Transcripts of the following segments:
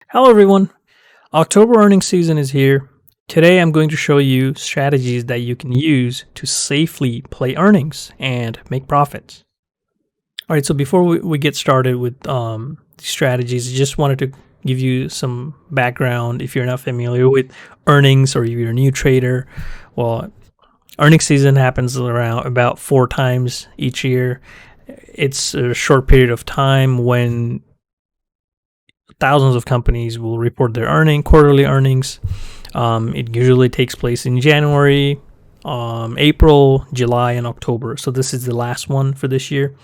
Hello everyone. October earnings season is here. Today I'm going to show you strategies that you can use to safely play earnings and make profits. All right, so before we get started with strategies, I just wanted to give you some background if you're not familiar with earnings or if you're a new trader. Well, earnings season happens around about 4 times each year. It's a short period of time when thousands of companies will report their quarterly earnings. It usually takes place in January, April, July, and October. So this is the last one for this year.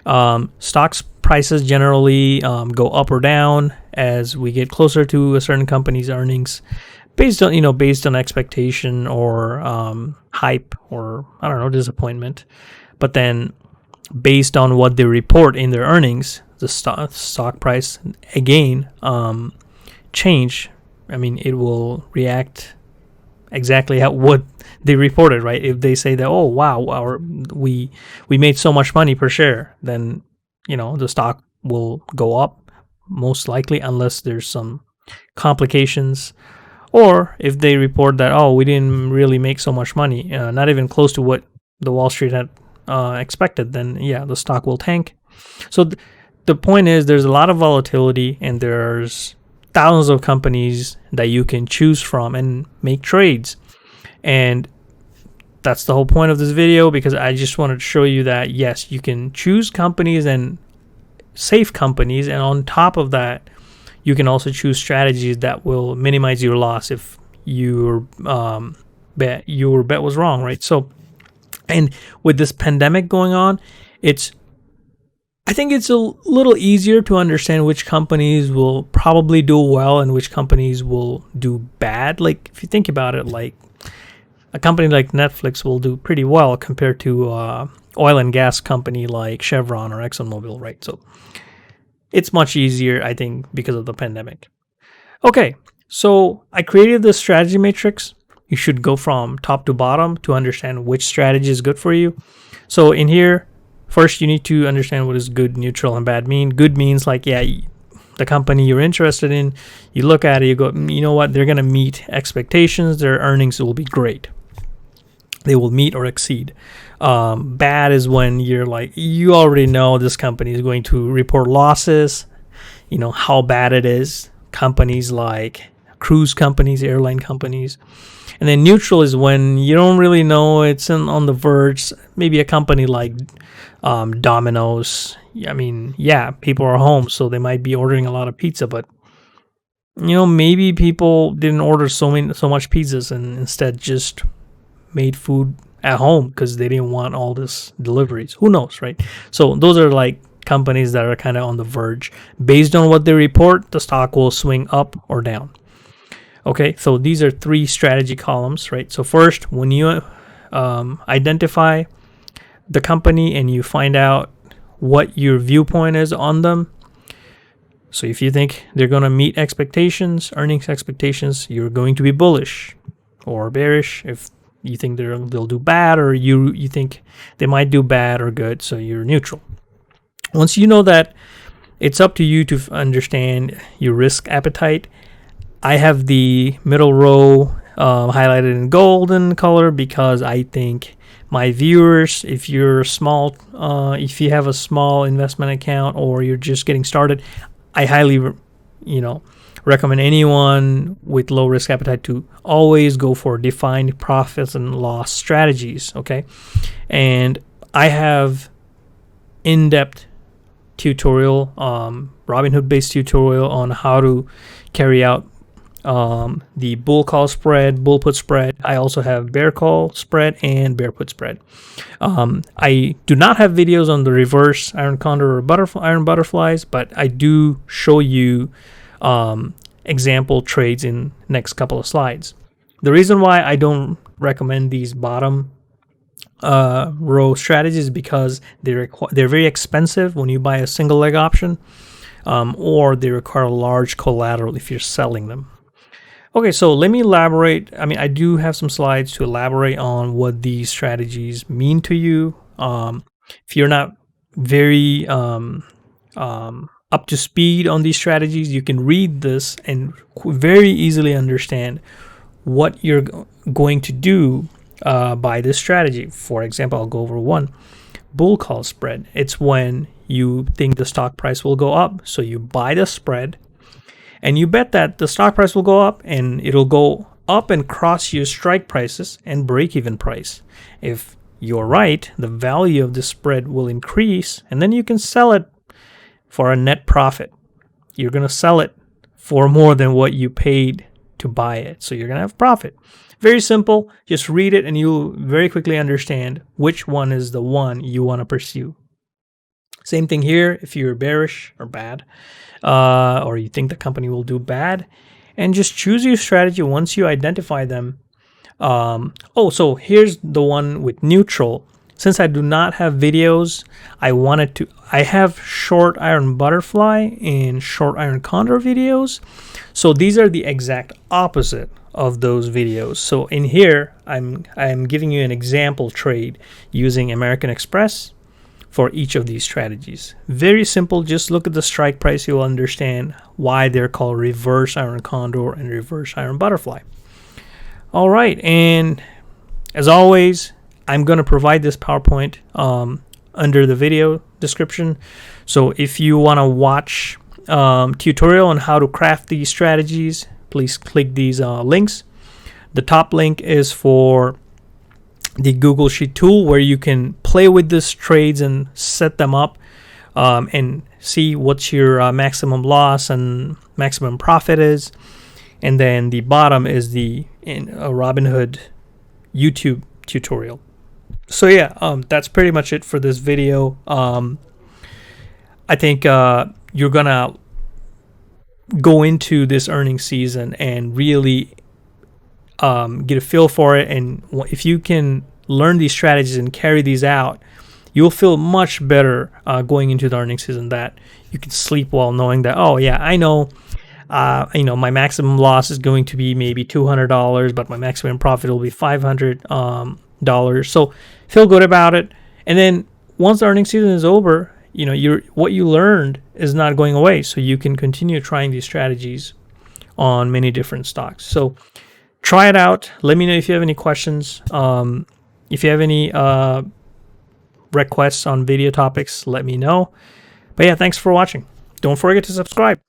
Stocks prices generally go up or down as we get closer to a certain company's earnings, based on expectation or hype or disappointment. But then based on what they report in their earnings, the stock price again change. I mean, it will react exactly what they reported, right? If they say that, oh wow, we made so much money per share, then the stock will go up most likely, unless there's some complications. Or if they report that, oh, we didn't really make so much money, not even close to what the Wall Street had expected, then yeah, the stock will tank. So the point is, there's a lot of volatility and there's thousands of companies that you can choose from and make trades. And that's the whole point of this video, because I just wanted to show you that yes, you can choose companies and safe companies, and on top of that, you can also choose strategies that will minimize your loss if your bet was wrong, right? So, and with this pandemic going on, I think it's a little easier to understand which companies will probably do well and which companies will do bad. Like, if you think about it, like a company like Netflix will do pretty well compared to oil and gas company like Chevron or ExxonMobil, right? So it's much easier, I think, because of the pandemic. Okay, so I created this strategy matrix. You should go from top to bottom to understand which strategy is good for you. So in here, first, you need to understand what does good, neutral, and bad mean. Good means like, yeah, the company you're interested in, you look at it, you go, you know what, they're going to meet expectations. Their earnings will be great. They will meet or exceed. Bad is when you're like, you already know this company is going to report losses, how bad it is. Companies like cruise companies, airline companies. And then neutral is when you don't really know, it's on the verge. Maybe a company like Domino's. I mean, yeah, people are home, so they might be ordering a lot of pizza, but maybe people didn't order so much pizzas and instead just made food at home because they didn't want all this deliveries. Who knows, right? So those are like companies that are kind of on the verge. Based on what they report, the stock will swing up or down. Okay, so these are 3 strategy columns, right? So first, when you identify the company and you find out what your viewpoint is on them. So if you think they're going to meet expectations, earnings expectations, you're going to be bullish, or bearish if you think they'll do bad, or you think they might do bad or good, so you're neutral. Once you know that, it's up to you to understand your risk appetite. I have the middle row highlighted in golden color because I think my viewers, if you're small, if you have a small investment account or you're just getting started, I highly, recommend anyone with low risk appetite to always go for defined profits and loss strategies. Okay, and I have in-depth tutorial, Robinhood based tutorial on how to carry out the bull call spread, bull put spread. I also have bear call spread and bear put spread. I do not have videos on the reverse iron condor or iron butterflies, but I do show you example trades in next couple of slides. The reason why I don't recommend these bottom row strategies is because they're very expensive when you buy a single leg option, or they require a large collateral if you're selling them. Okay, so let me elaborate. I mean, I do have some slides to elaborate on what these strategies mean to you. If you're not very up to speed on these strategies, you can read this and very easily understand what you're going to do by this strategy. For example, I'll go over one. Bull call spread. It's when you think the stock price will go up, so you buy the spread and you bet that the stock price will go up, and it'll go up and cross your strike prices and break-even price. If you're right, the value of the spread will increase, and then you can sell it for a net profit. You're going to sell it for more than what you paid to buy it, so you're going to have profit. Very simple. Just read it and you'll very quickly understand which one is the one you want to pursue. Same thing here. If you're bearish or bad, or you think the company will do bad, and just choose your strategy once you identify them. So here's the one with neutral. Since I do not have videos, I have short iron butterfly and short iron condor videos. So these are the exact opposite of those videos. So in here, I'm giving you an example trade using American Express for each of these strategies. Very simple. Just look at the strike price. You'll understand why they're called reverse iron condor and reverse iron butterfly. All right. And as always, I'm going to provide this PowerPoint under the video description. So if you want to watch tutorial on how to craft these strategies, please click these links. The top link is for the Google Sheet tool, where you can play with these trades and set them up and see what's your maximum loss and maximum profit is. And then the bottom is the Robinhood YouTube tutorial. So yeah, that's pretty much it for this video. I think you're gonna go into this earnings season and really get a feel for it, and if you can learn these strategies and carry these out, you'll feel much better going into the earnings season, that you can sleep well knowing that, oh yeah, I know my maximum loss is going to be maybe $200, but my maximum profit will be $500. So feel good about it. And then once the earnings season is over, what you learned is not going away, so you can continue trying these strategies on many different stocks. So try it out. Let me know if you have any questions. If you have any requests on video topics, let me know. But yeah, thanks for watching. Don't forget to subscribe.